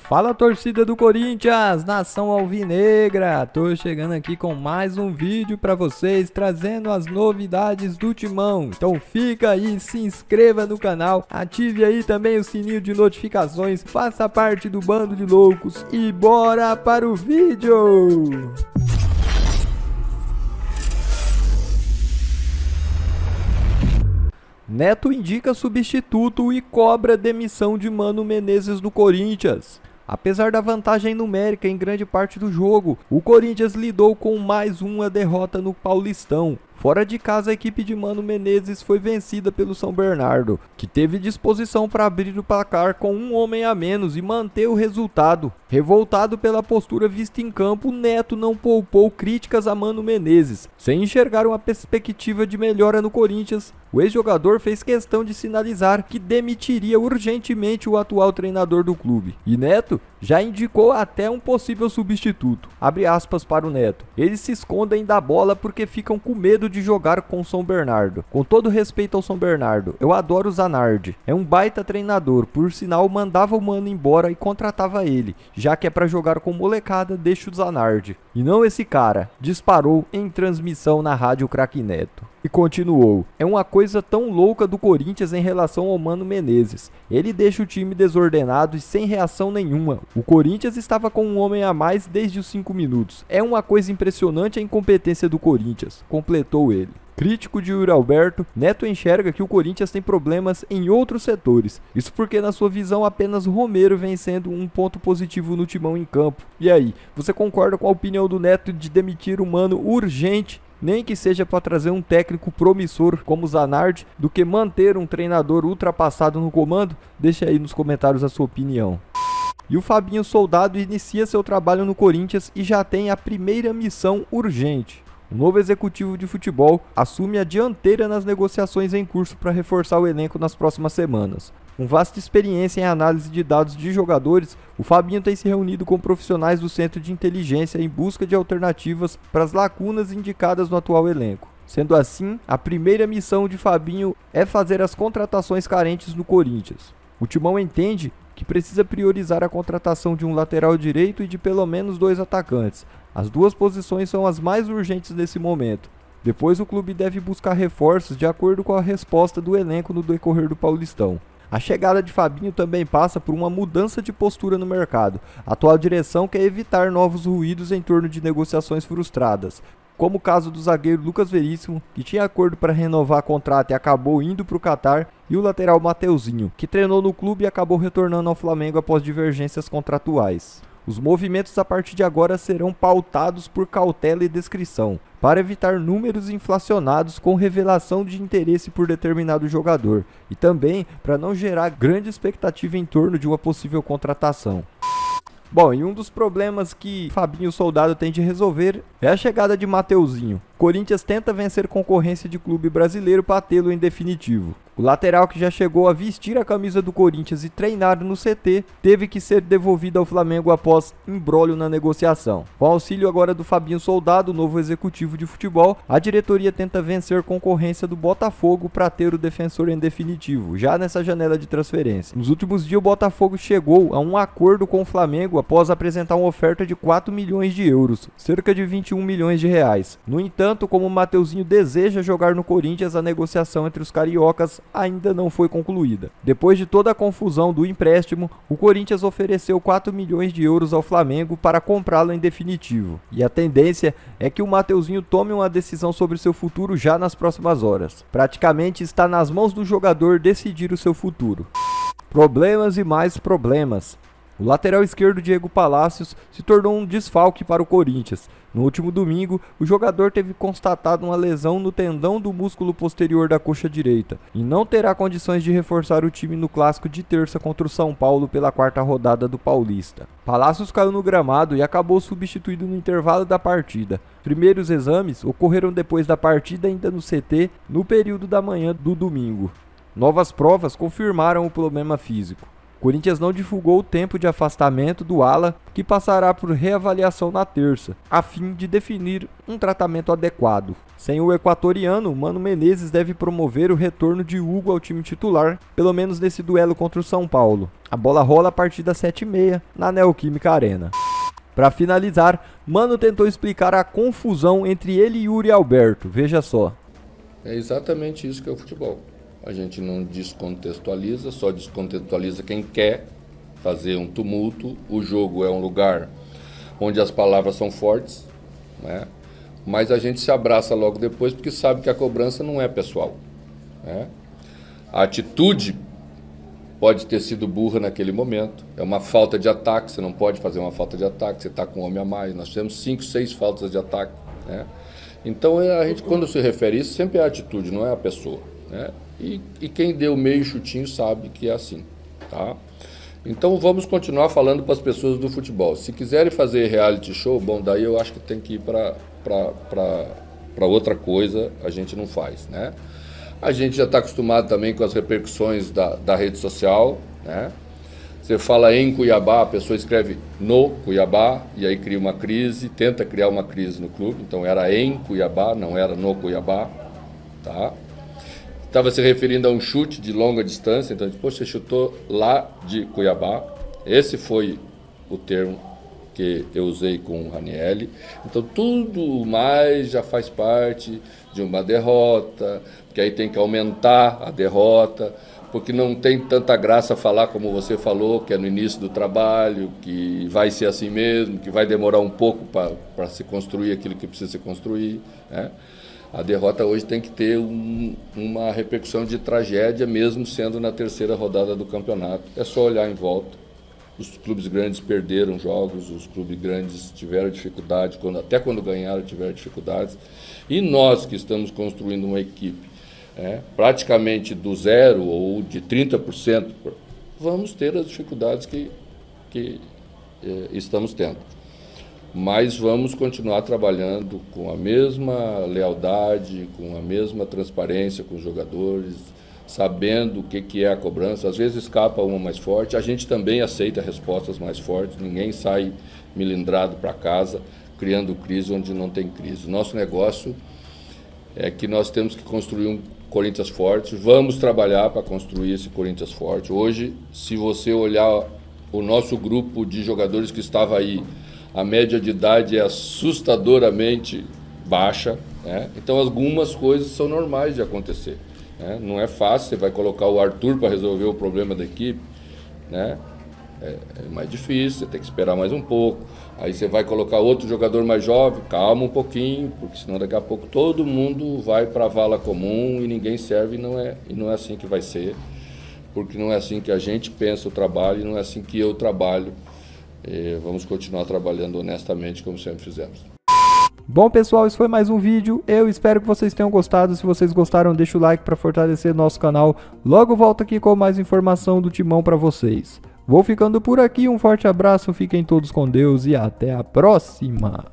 Fala, torcida do Corinthians, nação alvinegra, tô chegando aqui com mais um vídeo pra vocês, trazendo as novidades do Timão. Então fica aí, se inscreva no canal, ative aí também o sininho de notificações, faça parte do bando de loucos e bora para o vídeo! Neto indica substituto e cobra demissão de Mano Menezes do Corinthians. Apesar da vantagem numérica em grande parte do jogo, o Corinthians lidou com mais uma derrota no Paulistão. Fora de casa, a equipe de Mano Menezes foi vencida pelo São Bernardo, que teve disposição para abrir o placar com um homem a menos e manter o resultado. Revoltado pela postura vista em campo, Neto não poupou críticas a Mano Menezes. Sem enxergar uma perspectiva de melhora no Corinthians, o ex-jogador fez questão de sinalizar que demitiria urgentemente o atual treinador do clube. E Neto já indicou até um possível substituto. Abre aspas para o Neto. Eles se escondem da bola porque ficam com medo de jogar com o São Bernardo. Com todo respeito ao São Bernardo, eu adoro o Zanardi. É um baita treinador, por sinal mandava o Mano embora e contratava ele. Já que é pra jogar com molecada, deixa o Zanardi. E não esse cara, disparou em transmissão na rádio Craque Neto. E continuou, é uma coisa tão louca do Corinthians em relação ao Mano Menezes. Ele deixa o time desordenado e sem reação nenhuma. O Corinthians estava com um homem a mais desde os 5 minutos. É uma coisa impressionante a incompetência do Corinthians, completou ele. Crítico de Yuri Alberto, Neto enxerga que o Corinthians tem problemas em outros setores. Isso porque na sua visão apenas Romero vem sendo um ponto positivo no Timão em campo. E aí, você concorda com a opinião do Neto de demitir o Mano urgente? Nem que seja para trazer um técnico promissor como Zanardi, do que manter um treinador ultrapassado no comando? Deixa aí nos comentários a sua opinião. E o Fabinho Soldado inicia seu trabalho no Corinthians e já tem a primeira missão urgente. O novo executivo de futebol assume a dianteira nas negociações em curso para reforçar o elenco nas próximas semanas. Com vasta experiência em análise de dados de jogadores, o Fabinho tem se reunido com profissionais do Centro de Inteligência em busca de alternativas para as lacunas indicadas no atual elenco. Sendo assim, a primeira missão de Fabinho é fazer as contratações carentes no Corinthians. O Timão entende que precisa priorizar a contratação de um lateral direito e de pelo menos 2 atacantes. As duas posições são as mais urgentes nesse momento. Depois o clube deve buscar reforços de acordo com a resposta do elenco no decorrer do Paulistão. A chegada de Fabinho também passa por uma mudança de postura no mercado. A atual direção quer evitar novos ruídos em torno de negociações frustradas, como o caso do zagueiro Lucas Veríssimo, que tinha acordo para renovar contrato e acabou indo para o Catar, e o lateral Mateuzinho, que treinou no clube e acabou retornando ao Flamengo após divergências contratuais. Os movimentos a partir de agora serão pautados por cautela e discrição, para evitar números inflacionados com revelação de interesse por determinado jogador, e também para não gerar grande expectativa em torno de uma possível contratação. Bom, e um dos problemas que Fabinho Soldado tem de resolver é a chegada de Mateuzinho. O Corinthians tenta vencer concorrência de clube brasileiro para tê-lo em definitivo. O lateral, que já chegou a vestir a camisa do Corinthians e treinar no CT, teve que ser devolvido ao Flamengo após imbróglio na negociação. Com auxílio agora do Fabinho Soldado, novo executivo de futebol, a diretoria tenta vencer concorrência do Botafogo para ter o defensor em definitivo, já nessa janela de transferência. Nos últimos dias, o Botafogo chegou a um acordo com o Flamengo após apresentar uma oferta de 4 milhões de euros, cerca de 21 milhões de reais. No entanto, como o Mateuzinho deseja jogar no Corinthians, a negociação entre os cariocas ainda não foi concluída. Depois de toda a confusão do empréstimo, o Corinthians ofereceu 4 milhões de euros ao Flamengo para comprá-lo em definitivo. E a tendência é que o Mateuzinho tome uma decisão sobre seu futuro já nas próximas horas. Praticamente está nas mãos do jogador decidir o seu futuro. Problemas e mais problemas. O lateral esquerdo Diego Palacios se tornou um desfalque para o Corinthians. No último domingo, o jogador teve constatado uma lesão no tendão do músculo posterior da coxa direita e não terá condições de reforçar o time no clássico de terça contra o São Paulo pela 4ª rodada do Paulista. Palacios caiu no gramado e acabou substituído no intervalo da partida. Primeiros exames ocorreram depois da partida ainda no CT, no período da manhã do domingo. Novas provas confirmaram o problema físico. Corinthians não divulgou o tempo de afastamento do ala, que passará por reavaliação na terça, a fim de definir um tratamento adequado. Sem o equatoriano, Mano Menezes deve promover o retorno de Hugo ao time titular, pelo menos nesse duelo contra o São Paulo. A bola rola a partir das 7h30 na Neoquímica Arena. Para finalizar, Mano tentou explicar a confusão entre ele e Yuri Alberto. Veja só. É exatamente isso que é o futebol. A gente não descontextualiza, só descontextualiza quem quer fazer um tumulto. O jogo é um lugar onde as palavras são fortes, né? Mas a gente se abraça logo depois porque sabe que a cobrança não é pessoal, né? A atitude pode ter sido burra naquele momento, é uma falta de ataque, você não pode fazer uma falta de ataque, você está com um homem a mais. Nós temos 5, 6 faltas de ataque, né? Então a gente, quando se refere a isso, sempre é a atitude, não é a pessoa, né? E quem deu meio chutinho sabe que é assim, tá? Então vamos continuar falando para as pessoas do futebol. Se quiserem fazer reality show, bom, daí eu acho que tem que ir para outra coisa, a gente não faz, né? A gente já está acostumado também com as repercussões da rede social, né? Você fala em Cuiabá, a pessoa escreve no Cuiabá, e aí cria uma crise, tenta criar uma crise no clube. Então era em Cuiabá, não era no Cuiabá, tá? Estava se referindo a um chute de longa distância, então, poxa, você chutou lá de Cuiabá. Esse foi o termo que eu usei com o Ranieri. Então, tudo mais já faz parte de uma derrota, porque aí tem que aumentar a derrota, porque não tem tanta graça falar como você falou, que é no início do trabalho, que vai ser assim mesmo, que vai demorar um pouco para se construir aquilo que precisa se construir, né? A derrota hoje tem que ter uma repercussão de tragédia, mesmo sendo na terceira rodada do campeonato. É só olhar em volta. Os clubes grandes perderam jogos, os clubes grandes tiveram dificuldade, até quando ganharam tiveram dificuldades. E nós que estamos construindo uma equipe praticamente do zero ou de 30%, vamos ter as dificuldades que estamos tendo. Mas vamos continuar trabalhando com a mesma lealdade, com a mesma transparência com os jogadores, sabendo o que é a cobrança. Às vezes escapa uma mais forte, a gente também aceita respostas mais fortes, ninguém sai milindrado para casa, criando crise onde não tem crise. Nosso negócio é que nós temos que construir um Corinthians forte, vamos trabalhar para construir esse Corinthians forte. Hoje, se você olhar o nosso grupo de jogadores que estava aí, a média de idade é assustadoramente baixa, né? Então algumas coisas são normais de acontecer, né? Não é fácil, você vai colocar o Arthur para resolver o problema da equipe, né? É mais difícil, você tem que esperar mais um pouco. Aí você vai colocar outro jogador mais jovem, calma um pouquinho, porque senão daqui a pouco todo mundo vai para a vala comum e ninguém serve, e não é assim que vai ser, porque não é assim que a gente pensa o trabalho e não é assim que eu trabalho. Vamos continuar trabalhando honestamente como sempre fizemos. Bom, pessoal, esse foi mais um vídeo. Eu espero que vocês tenham gostado. Se vocês gostaram, deixa o like para fortalecer nosso canal. Logo volto aqui com mais informação do Timão para vocês. Vou ficando por aqui, um forte abraço, fiquem todos com Deus e até a próxima!